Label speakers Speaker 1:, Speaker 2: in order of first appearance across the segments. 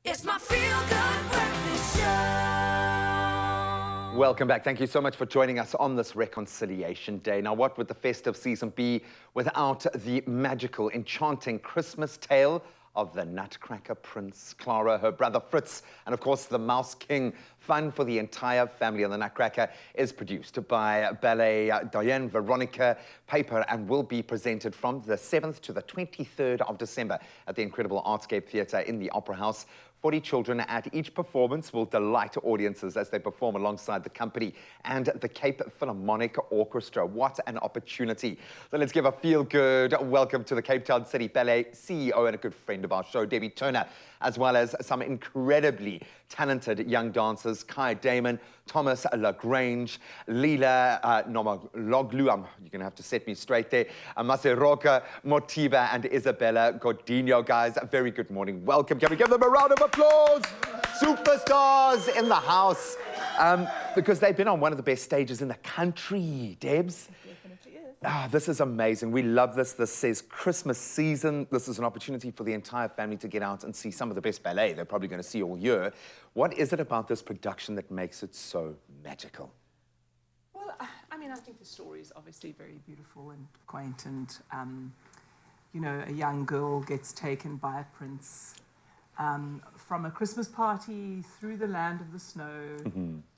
Speaker 1: It's my feel-good breakfast show.
Speaker 2: Welcome back. Thank you so much for joining us on this Reconciliation Day. Now, what would the festive season be without the magical, enchanting Christmas tale of the Nutcracker Prince, Clara, her brother Fritz, and of course the Mouse King? Fun for the entire family on the Nutcracker is produced by Ballet Diane Veronica Paper and will be presented from the 7th to the 23rd of December at the incredible Artscape Theatre in the Opera House. 40 children at each performance will delight audiences as they perform alongside the company and the Cape Philharmonic Orchestra. What an opportunity. So let's give a feel-good welcome to the Cape Town City Ballet CEO and a good friend of our show, Debbie Turner, as well as some incredibly talented young dancers, Kai Damon, Thomas Lagrange, Leela Nomologlu, you're going to have to set me straight there, Maseroka Motiba and Isabella Godinho. Guys, a very good morning. Welcome. Can we give them a round of applause? Superstars in the house. Because they've been on one of the best stages in the country, Debs. This is amazing. We love this. This says Christmas season. This is an opportunity for the entire family to get out and see some of the best ballet they're probably going to see all year. What is it about this production that makes it so magical?
Speaker 3: Well, I mean, I think the story is obviously very beautiful and quaint, and, you know, a young girl gets taken by a prince from a Christmas party through the land of the snow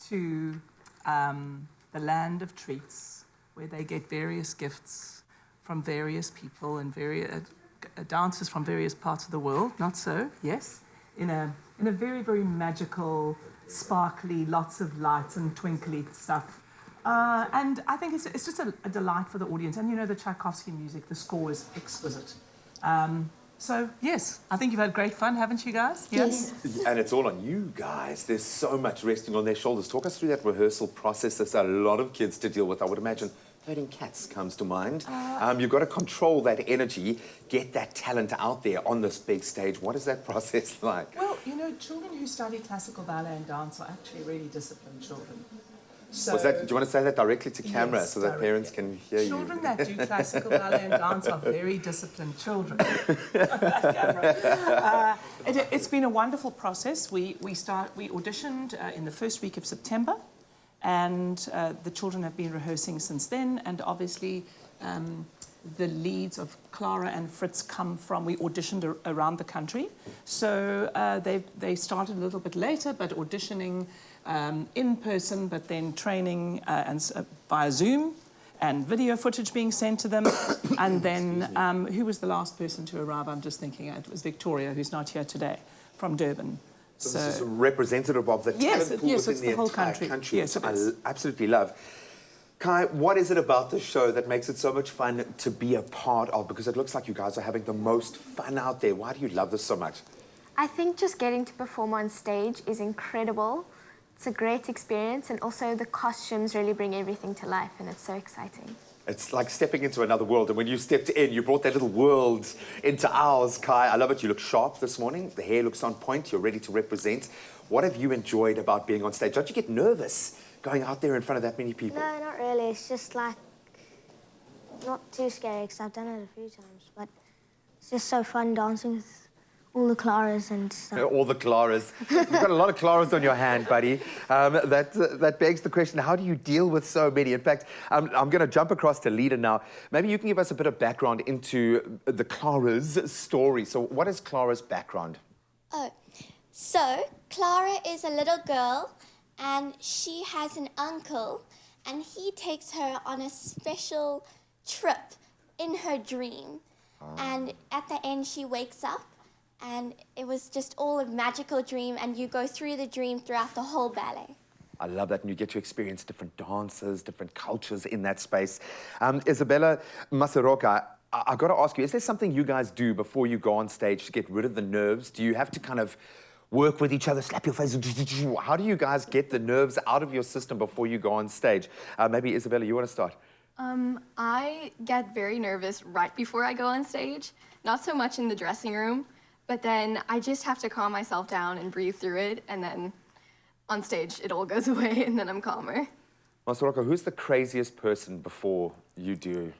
Speaker 3: to the land of treats, where they get various gifts from various people and various dancers from various parts of the world. Not so, yes, in a very, very magical, sparkly, lots of lights and twinkly stuff. And I think it's just a delight for the audience. And you know, the Tchaikovsky music, the score is exquisite. So, yes, I think you've had great fun, haven't you guys?
Speaker 2: Yes. And it's all on you guys. There's so much resting on their shoulders. Talk us through that rehearsal process. There's a lot of kids to deal with, I would imagine. Herding cats comes to mind. You've got to control that energy, get that talent out there on this big stage. What is that process like?
Speaker 3: Well, you know, children who study classical ballet and dance are actually really disciplined children. So,
Speaker 2: do you want to say that directly to camera,
Speaker 3: yes,
Speaker 2: so that parents can hear you?
Speaker 3: Children that do classical ballet and dance are very disciplined children. It's been a wonderful process. We auditioned in the first week of September, and the children have been rehearsing since then. And obviously, the leads of Clara and Fritz come from, we auditioned around the country. So they started a little bit later, but auditioning in person, but then training via Zoom and video footage being sent to them. And then, who was the last person to arrive? I'm just thinking, it was Victoria, who's not here today, from Durban.
Speaker 2: So this is representative of the talent pool within the
Speaker 3: whole
Speaker 2: entire
Speaker 3: country.
Speaker 2: country.
Speaker 3: Yes, it is.
Speaker 2: I absolutely love. Kai, what is it about the show that makes it so much fun to be a part of? Because it looks like you guys are having the most fun out there. Why do you love this so much?
Speaker 4: I think just getting to perform on stage is incredible. It's a great experience, and also the costumes really bring everything to life, and it's so exciting.
Speaker 2: It's like stepping into another world, and when you stepped in, you brought that little world into ours, Kai. I love it. You look sharp this morning. The hair looks on point. You're ready to represent. What have you enjoyed about being on stage? Don't you get nervous going out there in front of that many people?
Speaker 5: No, not really. It's just like, not too scary, because I've done it a few times, but it's just so fun dancing with all the Claras and stuff.
Speaker 2: All the Claras. You've got a lot of Claras on your hand, buddy. That begs the question, how do you deal with so many? In fact, I'm going to jump across to Lida now. Maybe you can give us a bit of background into the Clara's story. So what is Clara's background?
Speaker 6: Oh, so Clara is a little girl, and she has an uncle, and he takes her on a special trip in her dream. And at the end, she wakes up, and it was just all a magical dream, and you go through the dream throughout the whole ballet.
Speaker 2: I love that, and you get to experience different dances, different cultures in that space. Isabella Maseroka, I've got to ask you, is there something you guys do before you go on stage to get rid of the nerves? Do you have to kind of work with each other, slap your face? How do you guys get the nerves out of your system before you go on stage? Maybe, Isabella, you want to start?
Speaker 7: I get very nervous right before I go on stage. Not so much in the dressing room, but then I just have to calm myself down and breathe through it, and then on stage it all goes away, and then I'm calmer.
Speaker 2: Maseroka, who's the craziest person before you do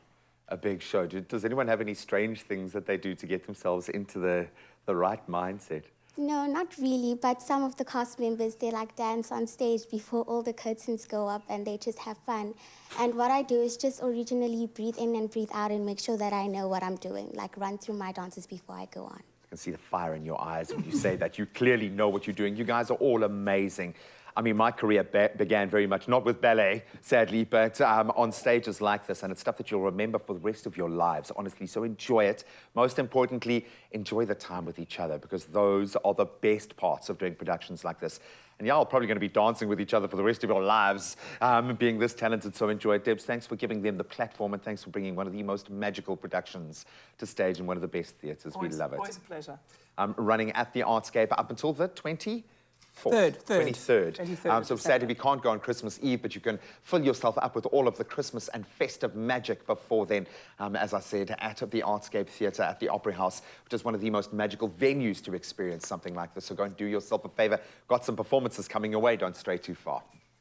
Speaker 2: a big show? Does anyone have any strange things that they do to get themselves into the right mindset?
Speaker 8: No, not really, but some of the cast members, they like dance on stage before all the curtains go up and they just have fun. And what I do is just originally breathe in and breathe out and make sure that I know what I'm doing, like run through my dances before I go on.
Speaker 2: I can see the fire in your eyes when you say that. You clearly know what you're doing. You guys are all amazing. I mean, my career began very much, not with ballet, sadly, but on stages like this, and it's stuff that you'll remember for the rest of your lives, honestly, so enjoy it. Most importantly, enjoy the time with each other, because those are the best parts of doing productions like this. And y'all are probably going to be dancing with each other for the rest of your lives, being this talented, so enjoy it. Debs, thanks for giving them the platform, and thanks for bringing one of the most magical productions to stage in one of the best theatres. We love it.
Speaker 3: Always a pleasure.
Speaker 2: Running at the Artscape up until the 23rd.
Speaker 3: 23rd.
Speaker 2: So sadly, we can't go on Christmas Eve, but you can fill yourself up with all of the Christmas and festive magic before then. As I said, at the Artscape Theatre at the Opera House, which is one of the most magical venues to experience something like this. So go and do yourself a favour. Got some performances coming your way. Don't stray too far.